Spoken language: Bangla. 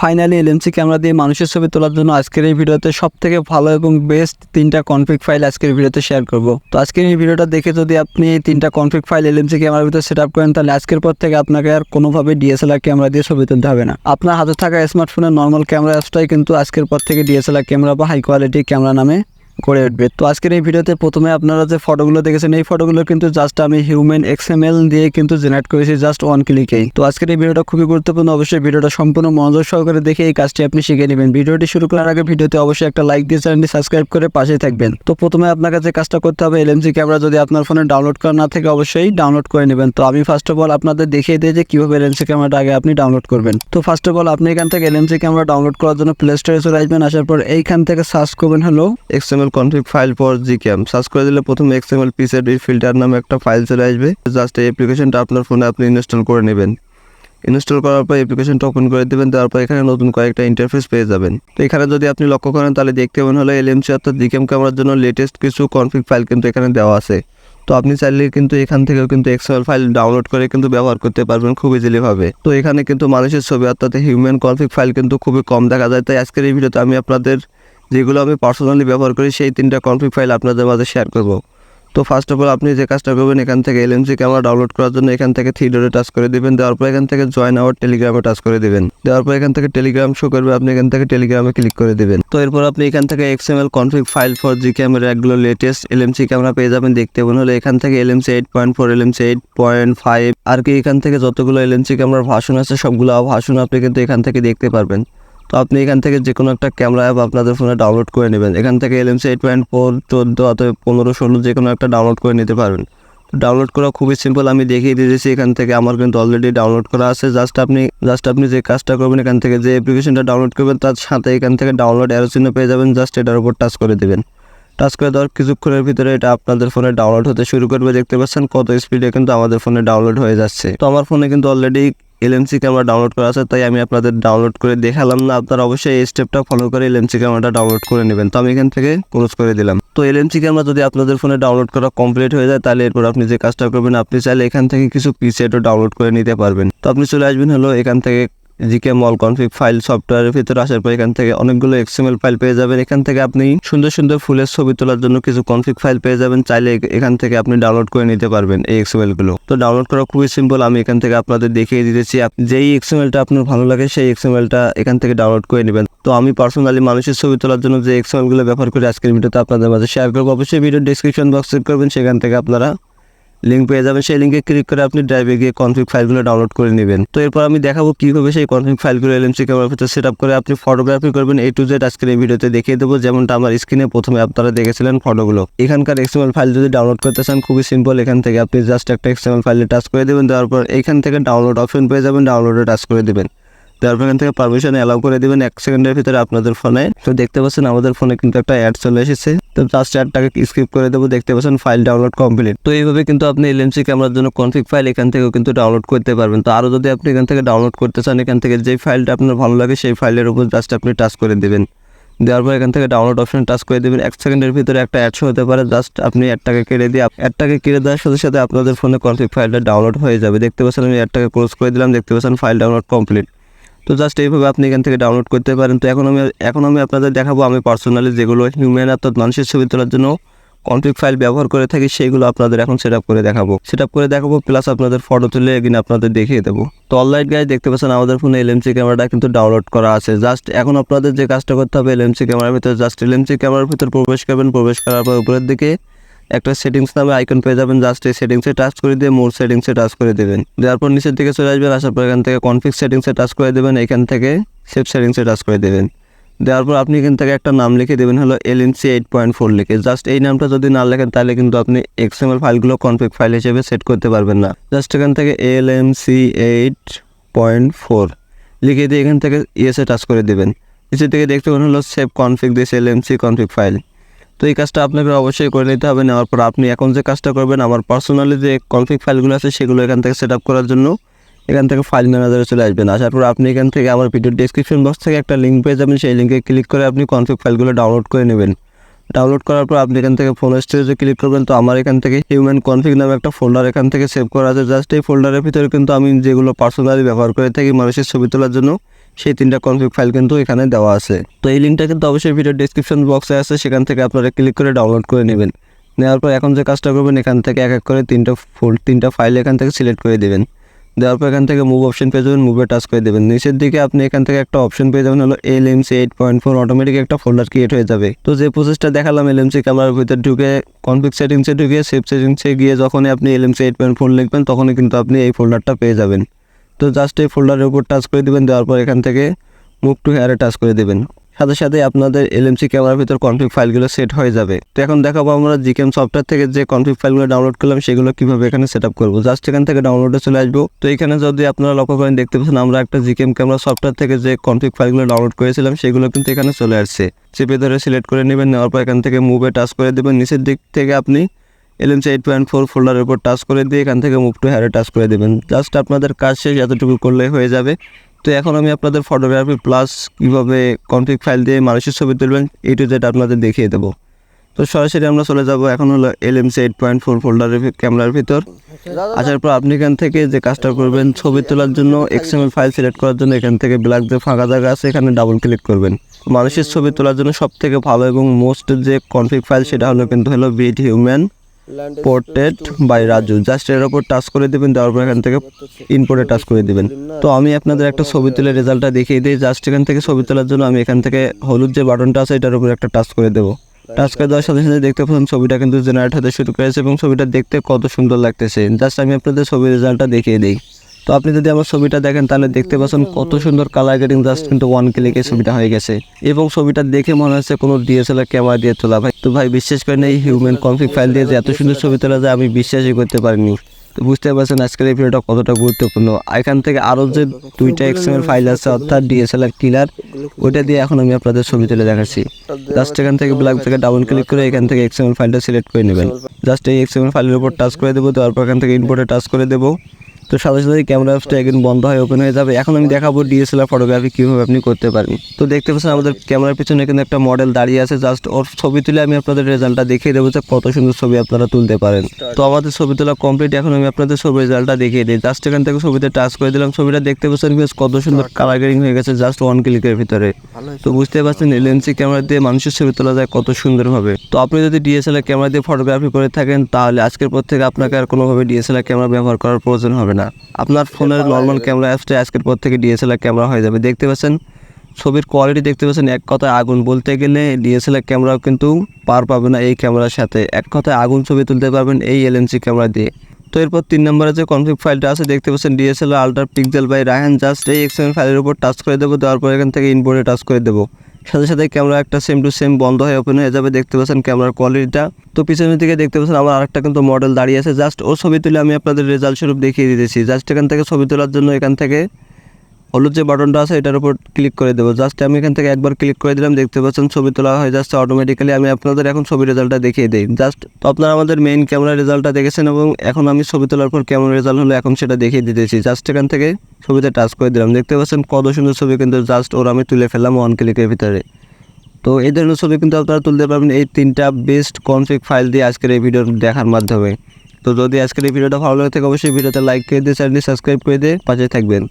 ফাইনালি এলএমসি ক্যামেরা দিয়ে মানুষের ছবি তোলার জন্য আজকের এই ভিডিওতে সবথেকে ভালো এবং বেস্ট 3টা কনফিগ ফাইল আজকের ভিডিওতে শেয়ার করব। তো আজকের এই ভিডিওটা দেখে যদি আপনি 3টা কনফিগ ফাইল এলএমসি ক্যামেরার ভিতরে সেটআপ করেন, তাহলে আজকের পর থেকে আপনাকে আর কোনোভাবে ডিএসএলআর ক্যামেরা দিয়ে ছবি তুলতে হবে না। আপনার হাতে থাকা স্মার্টফোনের নর্মাল ক্যামেরা অ্যাপসটাই কিন্তু আজকের পর থেকে ডিএসএলআর ক্যামেরা বা হাই কোয়ালিটি ক্যামেরা নামে করে উঠবে। তো আজকের এই ভিডিওতে প্রথমে আপনারা যে ফটোগুলো দেখেছেন, এই ফটোগুলো কিন্তু জাস্ট আমি হিউম্যান এক্সএমএল দিয়ে কিন্তু জেনারেট করেছি জাস্ট 1 ক্লিকেই। তো আজকের এই ভিডিওটা খুবই গুরুত্বপূর্ণ, অবশ্যই ভিডিওটা সম্পূর্ণ মনোযোগ সহকারে দেখে এই কাজটি আপনি শিখে নেবেন। ভিডিওটি শুরু করার আগে ভিডিওতে অবশ্যই একটা লাইক দিয়ে চ্যানেলটি সাবস্ক্রাইব করে পাশেই থাকবেন। তো প্রথমে আপনার কাছে কাজটা করতে হবে, এলএমসি ক্যামেরা যদি আপনার ফোনে ডাউনলোড করা না থাকে অবশ্যই ডাউনলোড করে নেবেন। তো আমি ফার্স্ট অফ অল আপনাদের দেখিয়ে দিই যে কীভাবে এলএমসি ক্যামেরাটা আগে আপনি ডাউনলোড করবেন। তো ফার্স্ট অফ অল আপনি এখান থেকে এলএমসি ক্যামেরা ডাউনলোড করার জন্য প্লে স্টোরে চলে আসবেন। আসার পর এইখান থেকে সার্চ করবেন হলো XML config file for GCam. Search করে দিলে প্রথমে এক্সএমএল পিসেড ফিল্টার নামে একটা ফাইল চলে আসবে। জাস্ট এই অ্যাপ্লিকেশনটা আপনার ফোনে আপনি ইনস্টল করে নেবেন। ইনস্টল করার পর অ্যাপ্লিকেশনটা ওপেন করে দেবেন। তারপর এখানে নতুন কয়েকটা ইন্টারফেস পেয়ে যাবেন। তো এখানে যদি আপনি লক্ষ্য করেন তাহলে দেখতে পাবেন হলো এলএমসি অর্থাৎ জিক্যাম ক্যামেরার জন্য লেটেস্ট কিছু কনফিগ ফাইল কিন্তু এখানে দেওয়া আছে। তো আপনি চাইলে কিন্তু এখান থেকেও কিন্তু এক্সএমএল ফাইল ডাউনলোড করে কিন্তু ব্যবহার করতে পারবেন খুব ইজিলি ভাবে। তো এখানে কিন্তু মানুষের ছবি অর্থাৎ হিউম্যান কনফিগ ফাইল কিন্তু খুবই কম দেখা যায়। তাই আজকের এই ভিডিওতে আমি আপনাদের যেগুলো আমি পার্সোনালি ব্যবহার করি সেই 3টা কনফিগ ফাইল আপনাদের মাঝে শেয়ার করব। তো ফার্স্ট অফ অল আপনি যে কাজটা করবেন, এখান থেকে এলএমসি ক্যামেরা ডাউনলোড করার জন্য এখান থেকে 3 ডটে টাচ করে দিবেন। দেওয়ার পর এখান থেকে জয়েন আওয়ার টেলিগ্রামে টাচ করে দিবেন। দেওয়ার পর এখান থেকে টেলিগ্রাম শো করবে, আপনি এখান থেকে টেলিগ্রামে ক্লিক করে দিবেন। তো এরপর আপনি এখান থেকে XML config file for GCam এর একগুলো লেটেস্ট এলএমসি ক্যামেরা পেয়ে যাবেন। দেখতে পাবেন হলো এখান থেকে এলএমসি 8.4, এলএমসি 8.5 আর কি এখান থেকে যতগুলো এলএমসি ক্যামেরার ভার্সন আছে সবগুলো ভার্সন আপনি কিন্তু এখান থেকে দেখতে পারবেন। তো আপনি এখান থেকে যে কোনো একটা ক্যামেরা অ্যাপ আপনাদের ফোনে ডাউনলোড করে নেবেন। এখান থেকে এলএমসি 8.4, 14 অথবা 15, 16 যে কোনো একটা ডাউনলোড করে নিতে পারবেন। তো ডাউনলোড করা খুবই সিম্পল, আমি দেখিয়ে দিয়েছি। এখান থেকে আমার কিন্তু অলরেডি ডাউনলোড করা আছে। জাস্ট আপনি যে কাজটা করবেন, এখান থেকে যে অ্যাপ্লিকেশনটা ডাউনলোড করবেন তার সাথে এখান থেকে ডাউনলোড অ্যারো চিহ্ন পেয়ে যাবেন। জাস্ট এটার উপর টাচ করে দেবেন। টাচ করে দেওয়ার কিছুক্ষণের ভিতরে এটা আপনাদের ফোনে ডাউনলোড হতে শুরু করবে। দেখতে পাচ্ছেন কত স্পিডে কিন্তু আমাদের ফোনে ডাউনলোড হয়ে যাচ্ছে। তো আমার ফোনে কিন্তু অলরেডি এলএমসি ক্যামেরা ডাউনলোড করা আছে, তাই আমি আপনাদের ডাউনলোড করে দেখালাম না। আপনারা অবশ্যই এই স্টেপটা ফলো করে এলএমসি ক্যামেরাটা ডাউনলোড করে নেবেন। তো আমি এখান থেকে ক্লোজ করে দিলাম। তো এলএমসি ক্যামেরা যদি আপনাদের ফোনে ডাউনলোড করা কমপ্লিট হয়ে যায়, তাহলে এরপর আপনি যে কাজটা করবেন, আপনি চাইলে এখান থেকে কিছু প্রিসেটও ডাউনলোড করে নিতে পারবেন। তো আপনি চলে আসবেন হলো এখান থেকে জিক্যাম অল কনফিগ ফাইল সফটওয়্যারের ভিতরে। আসার পর এখান থেকে অনেকগুলো এক্সএমএল ফাইল পেয়ে যাবেন। এখান থেকে আপনি সুন্দর সুন্দর ফুলের ছবি তোলার জন্য কিছু কনফিগ ফাইল পেয়ে যাবেন। চাইলে এখান থেকে আপনি ডাউনলোড করে নিতে পারবেন এই এক্সএমএল গুলো। তো ডাউনলোড করা খুবই সিম্পল, আমি এখান থেকে আপনাদের দেখিয়ে দিতেছি। যেই এক্সএমএলটা আপনার ভালো লাগে সেই এক্সএমএলটা এখান থেকে ডাউনলোড করে নেবেন। তো আমি পার্সোনালি মানুষের ছবি তোলার জন্য যে এক্সএমএল গুলো ব্যবহার করি আজকের ভিডিওতে আপনাদের মাঝে শেয়ার করবো। অবশ্যই ভিডিও ডেসক্রিপশন বক্স চেক করবেন, সেখান থেকে আপনারা লিঙ্ক পেয়ে যাবেন। সেই লিঙ্কে ক্লিক করে আপনি ড্রাইভে গিয়ে কনফিগ ফাইলগুলো ডাউনলোড করে নেবেন। তো এরপর আমি দেখাবো কীভাবে সেই কনফিগ ফাইলগুলো এলএমসি ক্যামেরার ভিতরে সেট আপ করে আপনি ফটোগ্রাফি করবেন A to Z আজকের এই ভিডিওতে দেখিয়ে দেবো। যেমনটা আমার স্ক্রিনে প্রথমে আপনারা দেখেছিলেন ফটোগুলো। এখানকার এক্সএমএল ফাইল যদি ডাউনলোড করতে চান খুবই সিম্পল, এখান থেকে আপনি জাস্ট একটা এক্সএমএল ফাইলে টাচ করে দেবেন। দেওয়ার পর এইখান থেকে ডাউনলোড অপশন পেয়ে যাবেন, ডাউনলোডে টাচ করে দেবেন। তারপর এখান থেকে পারমিশন অ্যালাউ করে দেবেন 1 সেকেন্ডের ভিতরে আপনাদের ফোনে। তো দেখতে পাচ্ছেন আমাদের ফোনে কিন্তু একটা অ্যাড চলে এসেছে। তো জাস্ট অ্যাডটাকে স্কিপ করে দেবো। দেখতে পাচ্ছেন ফাইল ডাউনলোড কমপ্লিট। তো এইভাবে কিন্তু আপনি এলএমসি ক্যামেরার জন্য কনফিগ ফাইল এখান থেকেও কিন্তু ডাউনলোড করতে পারবেন। তো আরও যদি আপনি এখান থেকে ডাউনলোড করতে চান, এখান থেকে যে ফাইলটা আপনার ভালো লাগে সেই ফাইলের উপর জাস্ট আপনি টাচ করে দেবেন। দেওয়ার পর এখান থেকে ডাউনলোড অপশন টাচ করে দেবেন। 1 সেকেন্ডের ভিতরে একটা অ্যাড শো হতে পারে। জাস্ট আপনি অ্যাডটাকে কেটে দিয়ে অ্যাডটাকে কেটে দেওয়ার সাথে সাথে আপনাদের ফোনে কনফিগ ফাইলটা ডাউনলোড হয়ে যাবে। দেখতে পাচ্ছেন আমি অ্যাডটাকে ক্লোজ করে দিলাম। দেখতে পাচ্ছেন ফাইল ডাউনলোড কমপ্লিট। তো জাস্ট এইভাবে আপনি এখান থেকে ডাউনলোড করতে পারেন। তো এখন আমি আপনাদের দেখাবো আমি পার্সোনালি যেগুলো হিউম্যান অর্থাৎ মানুষের ছবি তোলার জন্য কনফিগ ফাইল ব্যবহার করে থাকি সেইগুলো আপনাদের এখন সেট আপ করে দেখাবো প্লাস আপনাদের ফটো তুলে এগিয়ে আপনাদের দেখিয়ে দেবো। তো অলরাইট গাইস, দেখতে পাচ্ছেন আমাদের ফোনে এলএমসি ক্যামেরাটা কিন্তু ডাউনলোড করা আছে। জাস্ট এখন আপনাদের যে কাজটা করতে হবে, এলএমসি ক্যামেরার ভিতরে জাস্ট এলএমসি ক্যামেরার ভিতর প্রবেশ করবেন। প্রবেশ করার পর উপরের দিকে একটা সেটিংস নামে আইকন পেয়ে যাবেন। জাস্ট এই সেটিংসে টাচ করে দিয়ে মোর সেটিংসে টাচ করে দেবেন। দেওয়ার পর নিচের দিকে চলে আসবেন। আসার পর এখান থেকে কনফিগ সেটিংসে টাচ করে দেবেন। এখান থেকে সেভ সেটিংসে টাচ করে দেবেন। দেওয়ার পর আপনি এখান থেকে একটা নাম লিখে দেবেন হলো এলএমসি 8.4 লিখে। জাস্ট এই নামটা যদি না লেখেন তাহলে কিন্তু আপনি এক্সএমএল ফাইলগুলো কনফিগ ফাইল হিসেবে সেট করতে পারবেন না। জাস্ট এখান থেকে এলএমসি 8.4 লিখে দিয়ে এখান থেকে ইয়েসে টাচ করে দেবেন। নিচের দিকে দেখতে পাবেন হলো save config this LMC config file. তো এই কাজটা আপনাকে অবশ্যই করে নিতে হবে। নেওয়ার পর আপনি এখন যে কাজটা করবেন, আমার পার্সোনালি যে কনফিগ ফাইলগুলো আছে সেগুলো এখান থেকে সেট আপ করার জন্য এখান থেকে ফাইল ম্যানেজারে চলে আসবেন। আসার পর আপনি এখান থেকে আমার ভিডিও ডেসক্রিপশন বক্স থেকে একটা লিঙ্ক পেয়ে যাবেন। সেই লিঙ্কে ক্লিক করে আপনি কনফিগ ফাইলগুলো ডাউনলোড করে নেবেন। ডাউনলোড করার পর আপনি এখান থেকে ফোন স্টোরেজে ক্লিক করবেন। তো আমার এখান থেকে হিউম্যান কনফিগ নামে একটা ফোল্ডার এখান থেকে সেভ করা আছে। জাস্ট এই ফোল্ডারের ভিতরে কিন্তু আমি যেগুলো পার্সোনালি ব্যবহার করে থাকি মানুষের ছবি তোলার জন্য সেই 3টা কনফিগ ফাইল কিন্তু এখানে দেওয়া আছে। তো এই লিঙ্কটা কিন্তু অবশ্যই ভিডিও ডিসক্রিপশন বক্সে আছে, সেখান থেকে আপনারা ক্লিক করে ডাউনলোড করে নেবেন। নেওয়ার পর এখন যে কাজটা করবেন, এখান থেকে এক এক করে 3টা ফাইল এখান থেকে সিলেক্ট করে দেবেন। দেওয়ার পর এখান থেকে মুভ অপশন পেয়ে যাবেন, মুভে টাচ করে দেবেন। নিচের দিকে আপনি এখান থেকে একটা অপশন পেয়ে যাবেন হলো LMC 8.4, অটোমেটিক একটা ফোল্ডার ক্রিয়েট হয়ে যাবে। তো যে প্রসেসটা দেখালাম LMC ক্যামেরার ভিতর ঢুকে কনফিগ সেটিংসে ঢুকে সেভ সেটিংসে গিয়ে যখনই আপনি LMC 8.4 লিখবেন তখনই কিন্তু আপনি এই ফোল্ডারটা পেয়ে যাবেন। তো জাস্ট এই ফোল্ডারের উপর টাচ করে দেবেন, দেওয়ার পর এখান থেকে মুভ টু হেয়ারে টাচ করে দেবেন। সাথে সাথে আপনাদের LMC ক্যামেরার ভিতর কনফিগ ফাইলগুলো সেট হয়ে যাবে। তো এখন দেখাবো আমরা জিকেম সফটওয়্যার থেকে যে কনফিগ ফাইলগুলো ডাউনলোড করলাম সেগুলো কিভাবে এখানে সেট আপ করবো। জাস্ট এখান থেকে ডাউনলোডে চলে আসবো। তো এখানে যদি আপনারা লক্ষ্য করেন দেখতে পাচ্ছেন আমরা একটা জিকেম ক্যামেরা সফটওয়্যার থেকে যে কনফিগ ফাইলগুলো ডাউনলোড করেছিলাম সেগুলো কিন্তু এখানে চলে আসছে। চেপে ধরে সিলেক্ট করে নেবেন, নেওয়ার পর এখান থেকে মুভে টাচ করে দেবেন। নিচের দিক থেকে আপনি LMC 8.4 ফোল্ডারের উপর টাচ করে দিয়ে এখান থেকে মুভ টু হেয়ারে টাচ করে দেবেন। জাস্ট আপনাদের কাজ শেষ, এতটুকু করলে হয়ে যাবে। তো এখন আমি আপনাদের ফটোগ্রাফি প্লাস কীভাবে কনফিগ ফাইল দিয়ে মানুষের ছবি তুলবেন A to Z আপনাদের দেখিয়ে দেবো। তো সরাসরি আমরা চলে যাব এখন হলো LMC 8.4 ফোল্ডারের ক্যামেরার ভিতর। আসার পর আপনি এখান থেকে যে কাজটা করবেন, ছবি তোলার জন্য XML ফাইল সিলেক্ট করার জন্য এখান থেকে ব্ল্যাক যে ফাঁকা জায়গা আছে এখানে ডাবল ক্লিক করবেন। মানুষের ছবি তোলার জন্য সবথেকে ভালো এবং মোস্ট যে কনফিগ ফাইল সেটা হলো কিন্তু হলো bit human portrait by Raju. Just এর উপর টাচ করে দেবেন, দেওয়ার পর এখান থেকে ইনপোর্টে টাচ করে দেবেন। তো আমি আপনাদের একটা ছবি তুলে রেজাল্টটা দেখিয়ে দিই। জাস্ট এখান থেকে ছবি তোলার জন্য আমি এখান থেকে হলুদ যে বাটনটা আছে এটার উপর একটা টাচ করে দেবো। টাচ করে দেওয়ার সাথে সাথে দেখতে পাচ্ছেন ছবিটা কিন্তু জেনারেট হতে শুরু করেছে এবং ছবিটা দেখতে কত সুন্দর লাগতেছে। জাস্ট আমি আপনাদের ছবির রেজাল্টটা দেখিয়ে দিই। তো আপনি যদি আমার ছবিটা দেখেন তাহলে দেখতে পাচ্ছেন কত সুন্দর কালার গ্রেডিং, জাস্ট কিন্তু 1 ক্লিকে ছবিটা হয়ে গেছে এবং ছবিটা দেখে মনে হচ্ছে কোনো DSLR ক্যামেরা দিয়ে তোলা। ভাই তো ভাই বিশ্বাস করেন এই হিউম্যান কনফিগ ফাইল দিয়ে যে এত সুন্দর ছবি তোলা যায় আমি বিশ্বাসই করতে পারিনি। তো বুঝতে পারছেন আজকের এই ভিডিওটা কতটা গুরুত্বপূর্ণ। এখান থেকে আরও যে 2টা XML ফাইল আছে অর্থাৎ DSLR কিলার, ওইটা দিয়ে এখন আমি আপনাদের ছবি তুলে দেখাচ্ছি। জাস্ট এখান থেকে ব্ল্যাক থেকে ডাবল ক্লিক করে এখান থেকে XML ফাইলটা সিলেক্ট করে নেবেন। জাস্ট এই XML ফাইলের উপর টাচ করে দেবো, দেওয়ার পর এখান থেকে ইনপোর্টে টাচ করে দেবো। তো সাথে সাথে ক্যামেরা অ্যাপসটা একদিন বন্ধ হয়ে ওপেন হয়ে যাবে। এখন আমি দেখাবো DSLR ফটোগ্রাফি কীভাবে আপনি করতে পারেন। তো দেখতে পাচ্ছেন আমাদের ক্যামেরার পিছনে কিন্তু একটা মডেল দাঁড়িয়ে আছে। জাস্ট ওর ছবি তুলে আমি আপনাদের রেজাল্টটা দেখিয়ে দেবো যে কত সুন্দর ছবি আপনারা তুলতে পারেন। তো আমাদের ছবি তোলা কমপ্লিট। এখন আমি আপনাদের ছবির রেজাল্টটা দেখিয়ে দিই। জাস্ট এখান থেকে ছবিতে টাচ করে দিলাম, ছবিটা দেখতে পাচ্ছেন বেশ কত সুন্দর কালার গ্রেডিং হয়ে গেছে জাস্ট 1 ক্লিকের ভিতরে। তো বুঝতে পারছেন LMC ক্যামেরা দিয়ে মানুষের ছবি তোলা যায় কত সুন্দরভাবে। তো আপনি যদি DSLR ক্যামেরা দিয়ে ফটোগ্রাফি করে থাকেন তাহলে আজকের পর থেকে আপনাকে আর কোনোভাবে DSLR ক্যামেরা ব্যবহার করার প্রয়োজন হবে না। আপনার ফোনের নর্মাল ক্যামেরা অ্যাপসটা আজকের পর থেকে DSLR ক্যামেরা হয়ে যাবে। দেখতে পাচ্ছেন ছবির কোয়ালিটি দেখতে পাচ্ছেন এক কথায় আগুন। বলতে গেলে DSLR ক্যামেরাও কিন্তু পার পাবে না এই ক্যামেরার সাথে। এক কথায় আগুন ছবি তুলতে পারবেন এই LMC ক্যামেরা দিয়ে। তো এরপর 3 নম্বরে যে কনফিগ ফাইলটা আছে দেখতে পাচ্ছেন DSLR ultra pixel by Raihan. Just এই XML ফাইলের উপর টাচ করে দেবো, দেওয়ার পর এখান থেকে ইনপোর্টে টাচ করে দেবো। সাথে সাথে ক্যামেরা একটা সেম টু সেম বন্ধ হয়ে ওপেন হয়ে যাবে। দেখতে পাচ্ছেন ক্যামেরার কোয়ালিটিটা। তো পিছনের দিকে দেখতে পাচ্ছেন আমার আরেকটা কিন্তু মডেল দাঁড়িয়ে আছে। জাস্ট ও ছবি তুলে আমি আপনাদের রেজাল্ট স্বরূপ দেখিয়ে দিতেছি। জাস্ট এখান থেকে ছবি তোলার জন্য এখান থেকে হলুদ যে বাটনটা আছে এটার উপর ক্লিক করে দেবো। জাস্ট আমি এখান থেকে একবার ক্লিক করে দিলাম, দেখতে পাচ্ছেন ছবি তোলা হয়ে যাচ্ছে অটোমেটিক্যালি। আমি আপনাদের এখন ছবির রেজাল্টটা দেখিয়ে দিই। জাস্ট তো আপনারা আমাদের মেইন ক্যামেরার রেজাল্টটা দেখেছেন এবং এখন আমি ছবি তোলার পর কেমন রেজাল্ট হলো এখন সেটা দেখিয়ে দিতেছি। জাস্ট এখান থেকে ছবিতে টাচ করে দিলাম, দেখতে পাচ্ছেন কত সুন্দর ছবি কিন্তু জাস্ট ওর আমি তুলে ফেললাম 1 ক্লিকের ভিতরে। তো এই ধরনের ছবি কিন্তু আপনারা তুলতে পারবেন এই 3টা বেস্ট কনফিগ ফাইল দিয়ে আজকের এই ভিডিও দেখার মাধ্যমে। তো যদি আজকের এই ভিডিওটা ভালো লাগে থাকে অবশ্যই ভিডিওতে লাইক করে দিয়ে চ্যানেলটি সাবস্ক্রাইব করে দিয়ে পাশে থাকবেন।